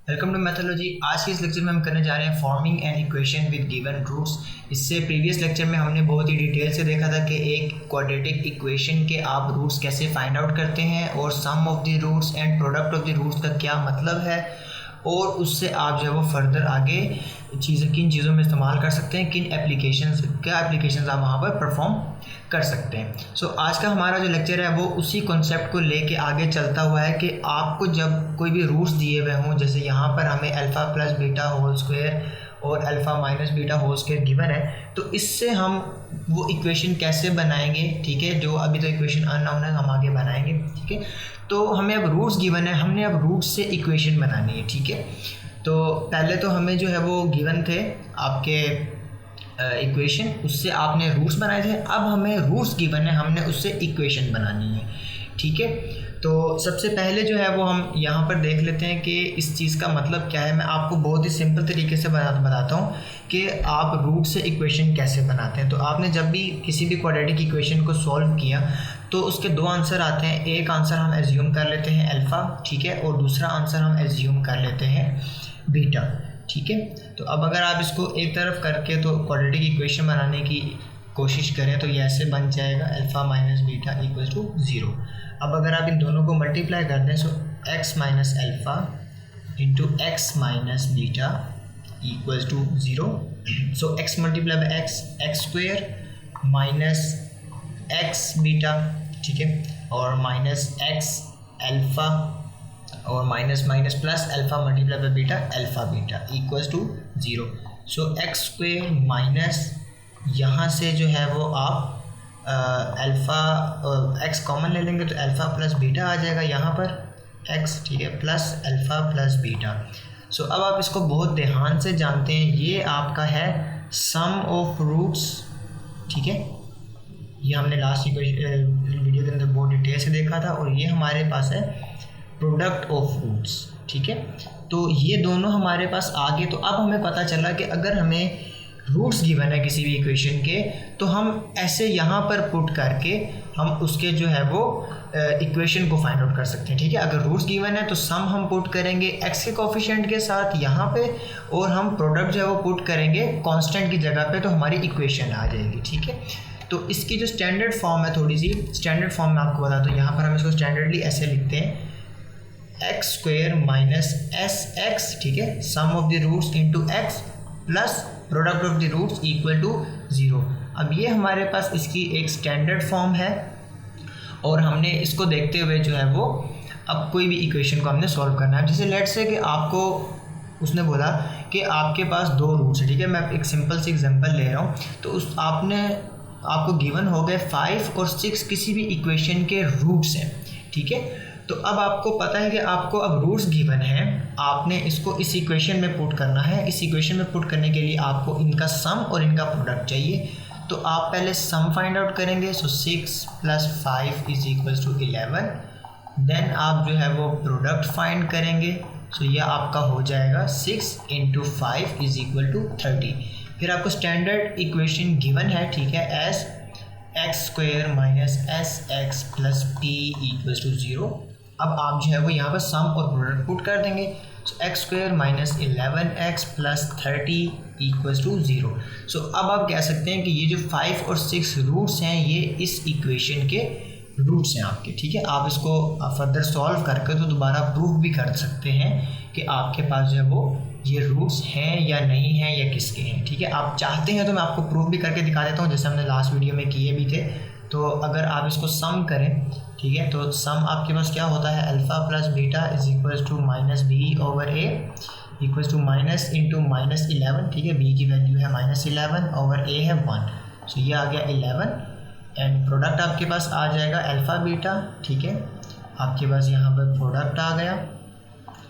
Welcome to mythology. आज के इस लेक्चर में हम करने जा रहे हैं forming an equation with given roots. इससे प्रीवियस लेक्चर में हमने बहुत ही डिटेल से देखा था कि एक क्वाड्रेटिक इक्वेशन के आप रूट्स कैसे फाइंड आउट करते हैं और sum of the roots and product of the roots का क्या मतलब है, और उससे आप जो है वो फर्दर आगे किन चीज़ों में इस्तेमाल कर सकते हैं, क्या एप्लीकेशंस आप वहाँ पर परफॉर्म कर सकते हैं। सो आज का हमारा जो लेक्चर है वो उसी कॉन्सेप्ट को लेके आगे चलता हुआ है कि आपको जब कोई भी रूट्स दिए हुए हों, जैसे यहाँ पर हमें alpha plus beta whole square और alpha minus beta whole square given है, तो इससे हम वो इक्वेशन कैसे बनाएंगे, ठीक है। जो अभी तो इक्वेशन अननोन है, हम आगे बनाएंगे, ठीक है। तो हमें अब रूट्स गिवन है, हमने अब रूट्स से इक्वेशन बनानी है, ठीक है। तो पहले तो हमें जो है वो गिवन थे आपके इक्वेशन, उससे आपने रूट्स बनाए थे। अब हमें रूट्स गिवन है, हमने उससे इक्वेशन बनानी है, ठीक है। तो सबसे पहले जो है वो हम यहाँ पर देख लेते हैं कि इस चीज़ का मतलब क्या है। मैं आपको बहुत ही सिंपल तरीके से बताता हूँ कि आप रूट से इक्वेशन कैसे बनाते हैं। तो आपने जब भी किसी भी क्वाड्रेटिक इक्वेशन को सॉल्व किया तो उसके दो आंसर आते हैं। एक आंसर हम एज्यूम कर लेते हैं अल्फ़ा, ठीक है, और दूसरा आंसर हम एज्यूम कर लेते हैं बीटा, ठीक है। तो अब अगर आप इसको एक तरफ करके तो क्वाड्रेटिक इक्वेशन बनाने की कोशिश करें तो ये ऐसे बन जाएगा alpha minus beta equal to 0। अब अगर आप इन दोनों को मल्टीप्लाई कर दें, so x minus alpha into x minus beta equal to 0। So x multiply by x square minus x beta, ठीक है, और माइनस एक्स अल्फ़ा और minus minus plus alpha multiply by beta alpha beta equals to 0। So x square minus यहाँ से जो है वो आप अल्फ़ा एक्स कॉमन ले लेंगे तो अल्फ़ा प्लस बीटा आ जाएगा यहाँ पर एक्स, ठीक है, प्लस अल्फ़ा प्लस बीटा। सो अब आप इसको बहुत ध्यान से जानते हैं, ये आपका है सम ऑफ रूट्स, ठीक है। ये हमने लास्ट वीडियो के अंदर बहुत डिटेल से देखा था, और ये हमारे पास है प्रोडक्ट ऑफ रूट्स, ठीक है। तो ये दोनों हमारे पास आ गए। तो अब हमें पता चला कि अगर हमें रूट्स गिवन है किसी भी इक्वेशन के, तो हम ऐसे यहाँ पर पुट करके हम उसके जो है वो इक्वेशन को फाइंड आउट कर सकते हैं, ठीक है। अगर रूट्स गिवन है तो सम हम पुट करेंगे एक्स के कोफिशिएंट के साथ यहाँ पे, और हम प्रोडक्ट जो है वो पुट करेंगे कांस्टेंट की जगह पे, तो हमारी इक्वेशन आ जाएगी, ठीक है। तो इसकी जो स्टैंडर्ड फॉर्म है, थोड़ी सी स्टैंडर्ड फॉर्म में आपको बता दूँ, यहाँ पर हम इसको स्टैंडर्डली ऐसे लिखते हैं x square minus S x, ठीक है, sum of the roots into x plus product of the roots equal to 0। अब ये हमारे पास इसकी एक स्टैंडर्ड फॉर्म है, और हमने इसको देखते हुए जो है वो अब कोई भी इक्वेशन को हमने सॉल्व करना है। जैसे लेट्स से कि आपको उसने बोला कि आपके पास दो रूट्स है, ठीक है। मैं एक सिंपल सी एग्जांपल ले रहा हूँ। तो आपको गिवन हो गए 5 और 6 किसी भी इक्वेशन के रूट्स हैं, ठीक है। तो अब आपको पता है कि आपको अब रूट्स गिवन है, आपने इसको इस इक्वेशन में पुट करना है। इस इक्वेशन में पुट करने के लिए आपको इनका सम और इनका प्रोडक्ट चाहिए। तो आप पहले सम फाइंड आउट करेंगे। So 6 plus 5 is equals to 11। Then आप जो है वो प्रोडक्ट फाइंड करेंगे। सो ये आपका हो जाएगा 6 इंटू 5 इज इक्वल टू 30। फिर आपको स्टैंडर्ड इक्वेशन गिवन है, ठीक है, as x square minus S x plus P equals to 0। अब आप जो है वो यहाँ पर सम और प्रोडक्ट पुट कर देंगे। So x square minus 11x plus 30 equals to 0। So अब आप कह सकते हैं कि ये जो 5 और 6 रूट्स हैं ये इस इक्वेशन के रूट्स हैं आपके, ठीक है। आप इसको फर्दर सॉल्व करके तो दोबारा प्रूफ भी कर सकते हैं कि आपके पास जो है वो ये रूट्स हैं या नहीं हैं या किसके हैं, ठीक है। आप चाहते हैं तो मैं आपको प्रूफ भी करके दिखा देता हूँ, जैसे हमने लास्ट वीडियो में किए भी थे। तो अगर आप इसको सम करें, ठीक है, तो सम आपके पास क्या होता है, alpha plus beta is equals to minus B over A equals to minus into minus 11, ठीक है। बी की वैल्यू है माइनस 11 ओवर ए है 1। सो ये आ गया 11, एंड प्रोडक्ट आपके पास आ जाएगा अल्फ़ा बीटा, ठीक है। आपके पास यहाँ पर प्रोडक्ट आ गया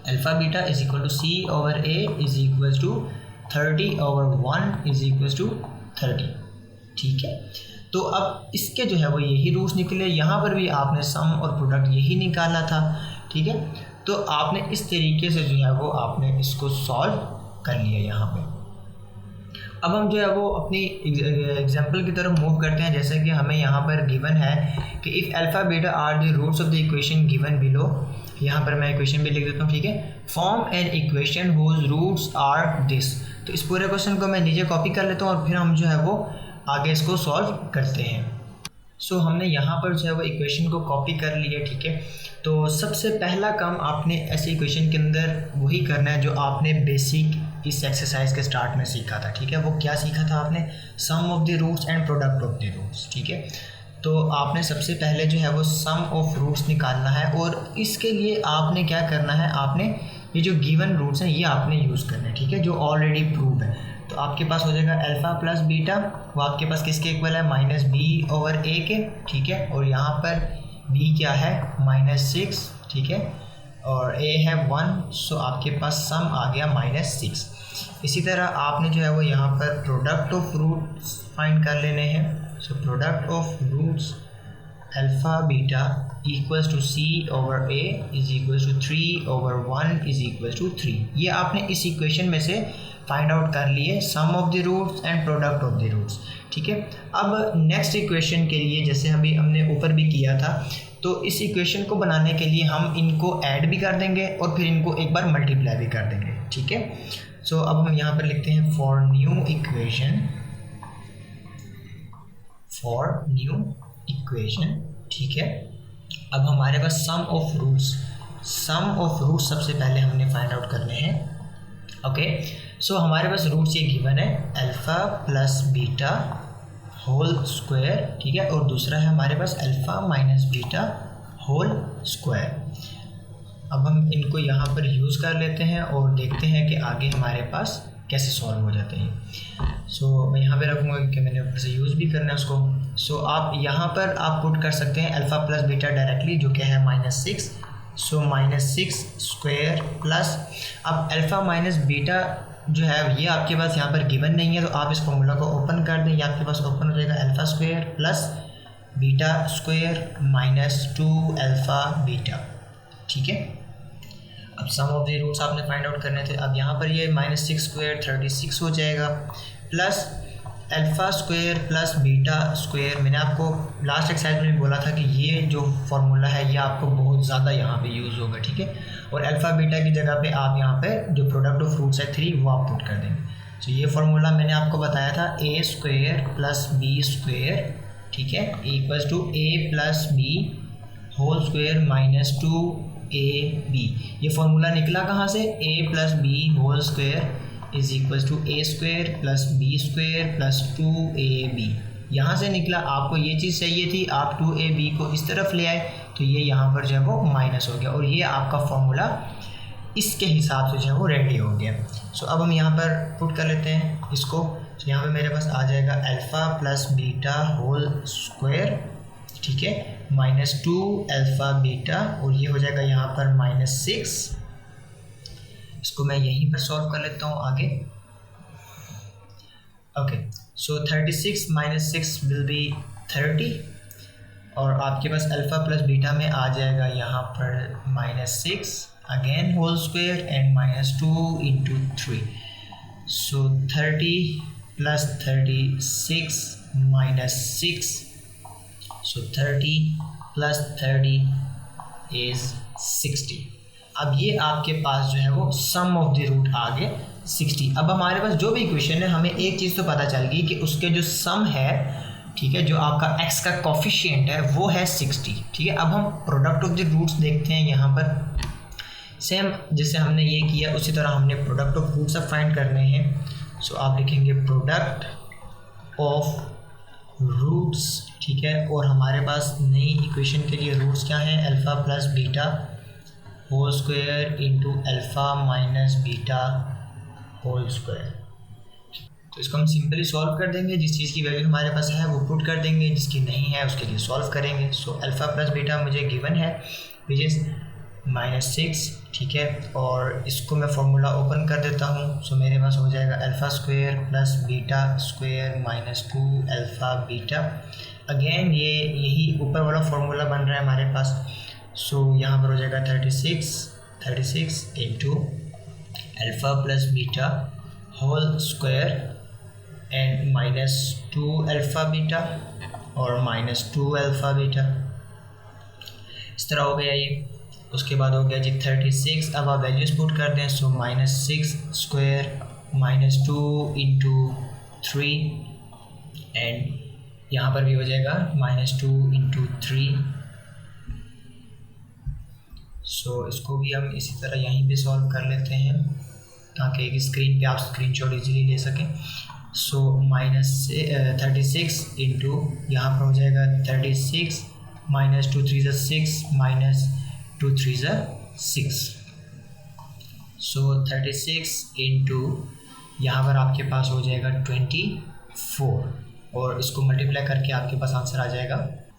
alpha beta is equal to C over A is equals to 30 over 1 is equals to 30, ठीक है। तो अब इसके जो है वो यही रूट्स निकले। यहाँ पर भी आपने सम और प्रोडक्ट यही निकाला था, ठीक है। तो आपने इस तरीके से जो है वो आपने इसको सॉल्व कर लिया यहाँ पे। अब हम जो है वो अपनी एग्जांपल की तरफ मूव करते हैं। जैसे कि हमें यहाँ पर गिवन है कि if alpha beta are the roots of the equation given below, यहाँ पर मैं इक्वेशन भी लिख देता हूँ, ठीक है। Form an equation whose roots are this. तो इस पूरे क्वेश्चन को मैं नीचे कॉपी कर लेता हूँ और फिर हम जो है वो आगे इसको सॉल्व करते हैं। सो हमने यहाँ पर जो है वो इक्वेशन को कॉपी कर लिया, ठीक है। तो सबसे पहला काम आपने ऐसे इक्वेशन के अंदर वही करना है जो आपने बेसिक इस एक्सरसाइज के स्टार्ट में सीखा था, ठीक है। वो क्या सीखा था आपने? Sum of the roots and product of the roots, ठीक है। तो आपने सबसे पहले जो है वो सम ऑफ रूट्स निकालना है और इसके लिए आपने क्या करना है, आपने ये जो गिवन रूट्स हैं ये आपने यूज़ करना है, ठीक है, जो ऑलरेडी प्रूव है। तो आपके पास हो जाएगा अल्फ़ा प्लस बीटा, वो आपके पास किसके इक्वल है? माइनस बी ओवर ए के, ठीक है। और यहाँ पर बी क्या है? -6, ठीक है, और ए है 1, सो आपके पास सम आ गया -6। इसी तरह आपने जो है वो यहाँ पर प्रोडक्ट ऑफ रूट्स फाइंड कर लेने हैं। So product of roots alpha beta equals to C over A is equals to 3 over 1 is equals to 3। ये आपने इस इक्वेशन में से फाइंड आउट कर लिए sum of the roots and product of the roots, ठीक है। अब नेक्स्ट इक्वेशन के लिए जैसे हमने ऊपर भी किया था, तो इस इक्वेशन को बनाने के लिए हम इनको ऐड भी कर देंगे और फिर इनको एक बार मल्टीप्लाई भी कर देंगे, ठीक है। सो अब हम यहाँ पर लिखते हैं फॉर न्यू इक्वेशन, ठीक है। अब हमारे पास सम ऑफ रूट्स सबसे पहले हमने फाइंड आउट करने हैं, ओके। सो हमारे पास रूट्स ये गिवन है alpha plus beta whole square, ठीक है, और दूसरा है हमारे पास alpha minus beta whole square. अब हम इनको यहाँ पर यूज़ कर लेते हैं और देखते हैं कि आगे हमारे पास कैसे सॉल्व हो जाते हैं। सो मैं यहाँ पे रखूँगा कि मैंने ऊपर से यूज़ भी करना है उसको। सो आप यहाँ पर आप पुट कर सकते हैं अल्फ़ा प्लस बीटा डायरेक्टली, जो क्या है -6। सो -6 स्क्वायर प्लस, अब अल्फ़ा माइनस बीटा जो है ये आपके पास यहाँ पर गिवन नहीं है, तो आप इस फॉर्मूला को ओपन कर दें, ये आपके पास ओपन हो जाएगा alpha square plus beta square -2 alpha beta, ठीक है। अब सम ऑफ द रूट्स आपने फाइंड आउट करने थे। अब यहाँ पर ये -6 स्क्वायर 36 हो जाएगा plus alpha square plus beta square. मैंने आपको लास्ट एक्सरसाइज में भी बोला था कि ये जो फार्मूला है ये आपको बहुत ज़्यादा यहाँ पे यूज़ होगा, ठीक है। और अल्फ़ा बीटा की जगह पे आप यहाँ पे जो प्रोडक्ट ऑफ रूट्स है 3 वो आप पुट कर देंगे। तो ये फार्मूला मैंने आपको बताया था a square plus b square, ठीक है, equals to a plus B whole square -2ab। ये फार्मूला निकला कहाँ से? a प्लस बी होल स्क्वायर is equals to a square plus b square plus 2ab। यहाँ से निकला, आपको ये चीज़ चाहिए थी, आप 2ab को इस तरफ ले आए तो ये यहाँ पर जो है वो माइनस हो गया और ये आपका फॉर्मूला इसके हिसाब से जो है वो रेडी हो गया। सो अब हम यहाँ पर पुट कर लेते हैं इसको। तो यहाँ पे मेरे पास आ जाएगा alpha plus beta whole square, ठीक है, -2 अल्फ़ा बीटा, और ये हो जाएगा यहाँ पर -6। इसको मैं यहीं पर सॉल्व कर लेता हूँ आगे, ओके। सो 36 - 6 विल बी 30, और आपके पास अल्फ़ा प्लस बीटा में आ जाएगा यहाँ पर -6 again whole square and -2 into 3। So 30 plus 36 -6, so 30 plus 30 is 60। अब ये आपके पास जो है वो सम ऑफ द रूट आ गए 60। अब हमारे पास जो भी इक्वेशन है हमें एक चीज़ तो पता चल गई कि उसके जो सम है, ठीक है, जो आपका x का कोफिशिएंट है वो है 60, ठीक है। अब हम प्रोडक्ट ऑफ द रूट्स देखते हैं। यहाँ पर सेम जैसे हमने ये किया उसी तरह हमने प्रोडक्ट ऑफ रूट्स अब फाइंड करने हैं। सो आप लिखेंगे प्रोडक्ट ऑफ रूट्स, ठीक है, और हमारे पास नई इक्वेशन के लिए रूट्स क्या हैं? Alpha plus beta whole square into alpha minus beta whole square. तो इसको हम सिंपली सॉल्व कर देंगे। जिस चीज़ की वैल्यू हमारे पास है वो पुट कर देंगे, जिसकी नहीं है उसके लिए सॉल्व करेंगे। सो अल्फ़ा प्लस बीटा मुझे गिवन है विच इज़ -6, ठीक है, और इसको मैं फॉर्मूला ओपन कर देता हूँ। सो मेरे पास हो जाएगा alpha square plus beta square -2 alpha beta. Again ये यही ऊपर वाला फार्मूला बन रहा है हमारे पास। सो यहाँ पर हो जाएगा 36 into alpha plus beta whole square and -2 alpha beta और -2 अल्फ़ा बीटा, इस तरह हो गया ये। उसके बाद हो गया जी 36। अब आप वैल्यूज़ पुट कर दें, सो -6 स्क्वायर -2 इंटू 3 एंड यहाँ पर भी हो जाएगा -2 इंटू 3। सो इसको भी हम इसी तरह यहीं पे सॉल्व कर लेते हैं ताकि एक स्क्रीन पे आप स्क्रीनशॉट इजीली ले सकें। सो -36 इंटू यहाँ पर हो जाएगा 36 -2 3 6 -2 3 6। सो 36 इंटू यहाँ पर आपके पास हो जाएगा 24 और इसको मल्टीप्लाई करके आपके पास आंसर आ जाएगा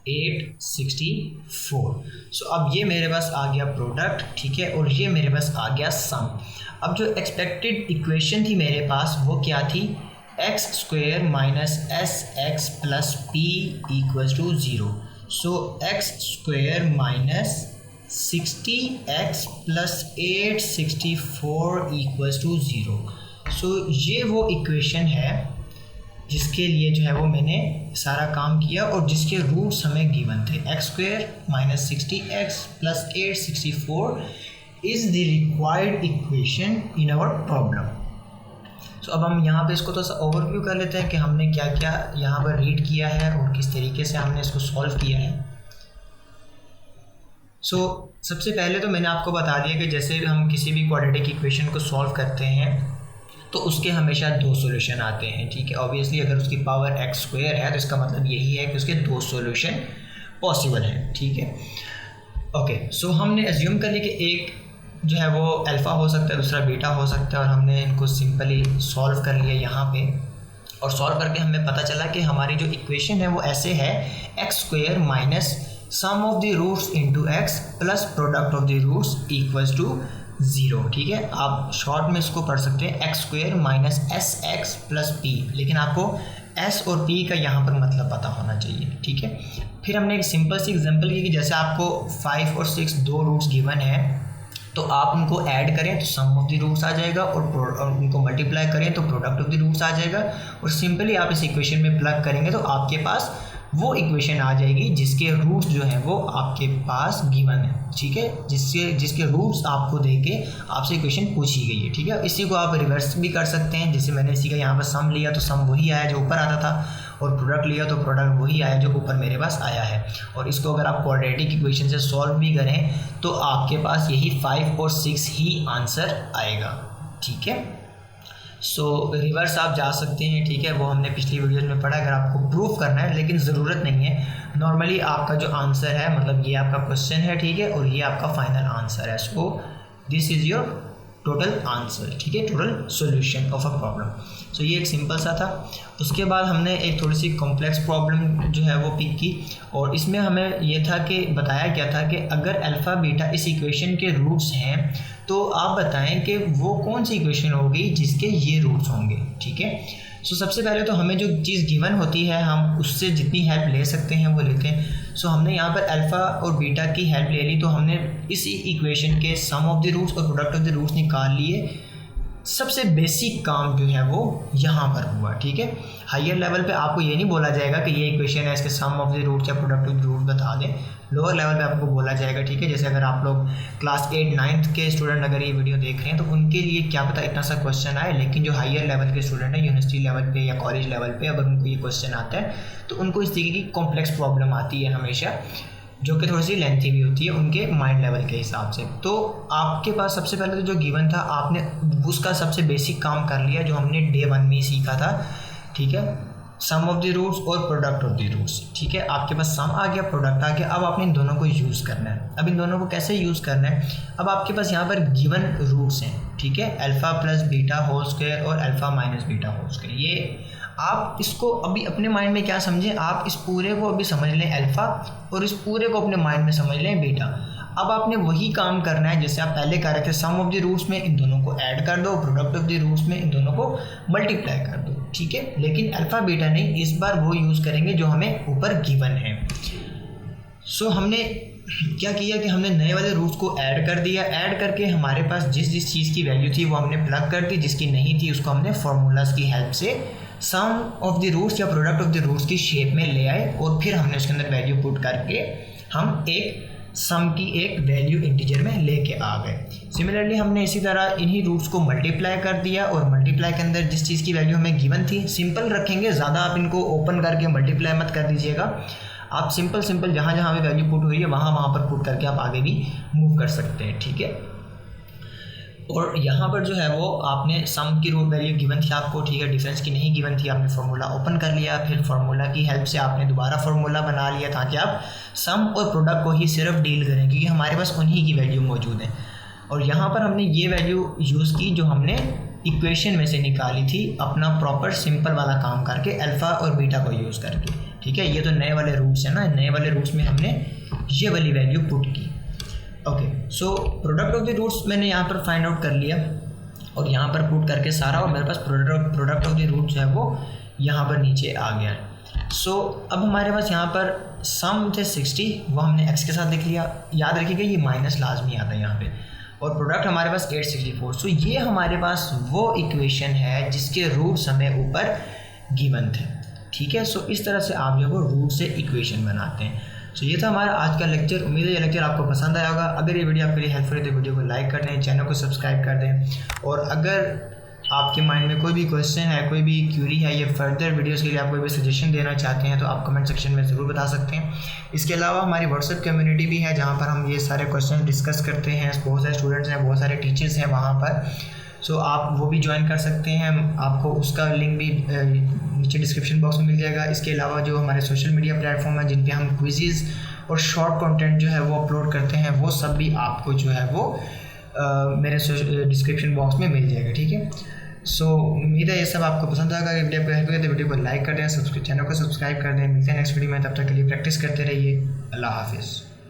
864। सो अब ये मेरे पास आ गया प्रोडक्ट, ठीक है, और ये मेरे पास आ गया सम। अब जो एक्सपेक्टेड इक्वेशन थी मेरे पास वो क्या थी, x square minus S x plus P equals to 0। So x square minus 60x plus 864 equals to 0। So ये वो इक्वेशन है जिसके लिए जो है वो मैंने सारा काम किया और जिसके रूट्स हमें गिवन थे। X square minus 60x plus 864 is the required equation in our problem. So अब हम यहाँ पे इसको थोड़ा सा ओवरव्यू कर लेते हैं कि हमने क्या क्या यहाँ पर रीड किया है और किस तरीके से हमने इसको सॉल्व किया है। सो सबसे पहले तो मैंने आपको बता दिया कि जैसे हम किसी भी क्वाड्रेटिक इक्वेशन को सॉल्व करते हैं तो उसके हमेशा 2 सॉल्यूशन आते हैं, ठीक है। ऑब्वियसली अगर उसकी पावर एक्स स्क्वायर है तो इसका मतलब यही है कि उसके 2 सॉल्यूशन पॉसिबल हैं, ठीक है। ओके, सो हमने एज्यूम कर लिया कि एक जो है वो अल्फ़ा हो सकता है, दूसरा बीटा हो सकता है, और हमने इनको सिंपली सॉल्व कर लिया यहाँ पे। और सॉल्व करके हमें पता चला कि हमारी जो इक्वेशन है वो ऐसे है, x square minus sum of the roots into x plus product of the roots equals to 0, ठीक है। आप शॉर्ट में इसको पढ़ सकते हैं x square minus S x plus P, लेकिन आपको एस और पी का यहाँ पर मतलब पता होना चाहिए, ठीक है। फिर हमने एक सिंपल सी एग्जांपल की कि जैसे आपको 5 और 6 2 रूट्स गिवन है तो आप उनको ऐड करें तो सम ऑफ द रूट्स आ जाएगा और उनको मल्टीप्लाई करें तो प्रोडक्ट ऑफ द रूट्स आ जाएगा, और सिंपली आप इस इक्वेशन में प्लग करेंगे तो आपके पास वो इक्वेशन आ जाएगी जिसके रूट्स जो हैं वो आपके पास गिवन है, ठीक है, जिसके रूट्स आपको देके आपसे इक्वेशन पूछी गई है, ठीक है। इसी को आप रिवर्स भी कर सकते हैं, जैसे मैंने इसी का यहाँ पर सम लिया तो सम वही आया जो ऊपर आता था, और प्रोडक्ट लिया तो प्रोडक्ट वही आया जो ऊपर मेरे पास आया है। और इसको अगर आप क्वाड्रेटिक इक्वेशन से सॉल्व भी करें तो आपके पास यही 5 और 6 ही आंसर आएगा, ठीक है। सो रिवर्स आप जा सकते हैं, ठीक है, वो हमने पिछली वीडियो में पढ़ा। अगर आपको प्रूफ करना है, लेकिन ज़रूरत नहीं है, नॉर्मली आपका जो आंसर है मतलब ये आपका क्वेश्चन है, ठीक है, और ये आपका फाइनल आंसर है। So this is your total answer, ठीक है, total solution of a problem. So ये एक सिंपल सा था। उसके बाद हमने एक थोड़ी सी कॉम्प्लेक्स प्रॉब्लम जो है वो पिक की, और इसमें हमें ये था कि बताया गया था कि अगर अल्फ़ा बीटा इस इक्वेशन के रूट्स हैं तो आप बताएं कि वो कौन सी इक्वेशन होगी जिसके ये रूट्स होंगे, ठीक है। सो सबसे पहले तो हमें जो चीज़ गिवन होती है हम उससे जितनी हेल्प ले सकते हैं वो लेते हैं। सो हमने यहाँ पर अल्फ़ा और बीटा की हेल्प ले ली, तो हमने इस इक्वेशन के सम ऑफ द रूट्स और प्रोडक्ट ऑफ द रूट्स निकाल लिए। सबसे बेसिक काम जो है वो यहाँ पर हुआ, ठीक है। हायर लेवल पे आपको ये नहीं बोला जाएगा कि ये इक्वेशन है, इसके सम ऑफ द रूट्स या प्रोडक्ट ऑफ द रूट्स बता दें। लोअर लेवल पे आपको बोला जाएगा, ठीक है। जैसे अगर आप लोग क्लास 8 9th के स्टूडेंट अगर ये वीडियो देख रहे हैं तो उनके लिए क्या पता इतना सा क्वेश्चन आए, लेकिन जो हायर लेवल के स्टूडेंट है यूनिवर्सिटी लेवल पे या कॉलेज लेवल पे अगर उनको ये क्वेश्चन आता है तो उनको इस तरीके की कॉम्प्लेक्स प्रॉब्लम आती है हमेशा, जो कि थोड़ी सी लेंथी भी होती है उनके माइंड लेवल के हिसाब से। तो आपके पास सबसे पहले तो जो गिवन था आपने उसका सबसे बेसिक काम कर लिया जो हमने डे 1 में सीखा था, ठीक है, सम ऑफ द रूट्स और प्रोडक्ट ऑफ द रूट्स, ठीक है। आपके पास सम आ गया, प्रोडक्ट आ गया, अब आपने इन दोनों को यूज़ करना है। अब इन दोनों को कैसे यूज़ करना है, अब आपके पास यहाँ पर गिवन रूट्स हैं, ठीक है, alpha plus beta whole square और alpha minus beta whole square. ये आप इसको अभी अपने माइंड में क्या समझें, आप इस पूरे को अभी समझ लें अल्फ़ा और इस पूरे को अपने माइंड में समझ लें बीटा। अब आपने वही काम करना है जैसे आप पहले कर रहे थे, सम ऑफ द रूट्स में इन दोनों को ऐड कर दो, प्रोडक्ट ऑफ द रूट्स में इन दोनों को मल्टीप्लाई कर दो, ठीक है। लेकिन अल्फ़ा बीटा नहीं, इस बार वो यूज़ करेंगे जो हमें ऊपर गिवन है। सो हमने क्या किया कि हमने नए वाले रूट्स को ऐड कर दिया, ऐड करके हमारे पास जिस चीज़ की वैल्यू थी वो हमने प्लग कर दी, जिसकी नहीं थी उसको हमने फार्मूलाज की हेल्प से सम ऑफ द रूट्स या प्रोडक्ट ऑफ द रूट्स की शेप में ले आए और फिर हमने उसके अंदर वैल्यू पुट करके हम एक सम की एक वैल्यू इंटीजर में लेके आ गए। सिमिलरली हमने इसी तरह इन्हीं रूट्स को मल्टीप्लाई कर दिया और मल्टीप्लाई के अंदर जिस चीज़ की वैल्यू हमें गिवन थी, सिंपल रखेंगे, ज़्यादा आप इनको ओपन करके मल्टीप्लाई मत कर दीजिएगा। आप सिंपल जहाँ जहाँ भी वैल्यू पुट हुई है वहाँ पर पुट करके आप आगे भी मूव कर सकते हैं, ठीक है। और यहाँ पर जो है वो आपने सम की रूट वैल्यू गिवन थी आपको, ठीक है, डिफरेंस की नहीं गिवन थी, आपने फार्मूला ओपन कर लिया, फिर फार्मूला की हेल्प से आपने दोबारा फार्मूला बना लिया ताकि आप सम और प्रोडक्ट को ही सिर्फ डील करें क्योंकि हमारे पास उन्हीं की वैल्यू मौजूद है। और यहाँ पर हमने ये वैल्यू यूज़ की जो हमने इक्वेशन में से निकाली थी अपना प्रॉपर सिंपल वाला काम करके अल्फ़ा और बीटा को यूज़ करके, ठीक है। ये तो नए वाले रूट्स हैं ना, नए वाले रूट्स में हमने ये वाली वैल्यू पुट की। Okay, so product of the roots मैंने यहाँ पर फाइंड आउट कर लिया और यहाँ पर पुट करके सारा, और मेरे पास प्रोडक्ट ऑफ द रूट जो है वो यहाँ पर नीचे आ गया है। सो अब हमारे पास यहाँ पर सम थे 60, वो हमने x के साथ लिख लिया। याद रखिएगा ये माइनस लाजमी आता है यहाँ पे, और प्रोडक्ट हमारे पास 864। सो ये हमारे पास वो इक्वेशन है जिसके रूट्स हमें ऊपर गिवन थे, ठीक है। सो इस तरह से आप जो है रूट से इक्वेशन बनाते हैं। सो ये था हमारा आज का लेक्चर। उम्मीद है ये लेक्चर आपको पसंद आया होगा। अगर ये वीडियो आपके लिए हेल्पफुल है तो वीडियो को लाइक कर दें, चैनल को सब्सक्राइब कर दें, और अगर आपके माइंड में कोई भी क्वेश्चन है, कोई भी क्यूरी है या फर्दर वीडियोस के लिए आप कोई भी सजेशन देना चाहते हैं तो आप कमेंट सेक्शन में ज़रूर बता सकते हैं। इसके अलावा हमारी व्हाट्सएप कम्युनिटी भी है जहाँ पर हम ये सारे क्वेश्चन डिस्कस करते हैं। बहुत सारे स्टूडेंट्स हैं, बहुत सारे टीचर्स हैं वहाँ पर, सो आप वो भी ज्वाइन कर सकते हैं। आपको उसका लिंक भी नीचे डिस्क्रिप्शन बॉक्स में मिल जाएगा। इसके अलावा जो हमारे सोशल मीडिया प्लेटफॉर्म है जिन पे हम क्विज़ और शॉर्ट कंटेंट जो है वो अपलोड करते हैं, वो सब भी आपको जो है वो मेरे डिस्क्रिप्शन बॉक्स में मिल जाएगा, ठीक है। सो उम्मीद है ये सब आपको पसंद आएगा। अगर वीडियो आपको हेल्प करें तो वीडियो को लाइक कर दें, चैनल को सब्सक्राइब कर दें। मिलते हैं नेक्स्ट वीडियो में, तब तक के लिए प्रैक्टिस करते रहिए। अल्लाह हाफिज़।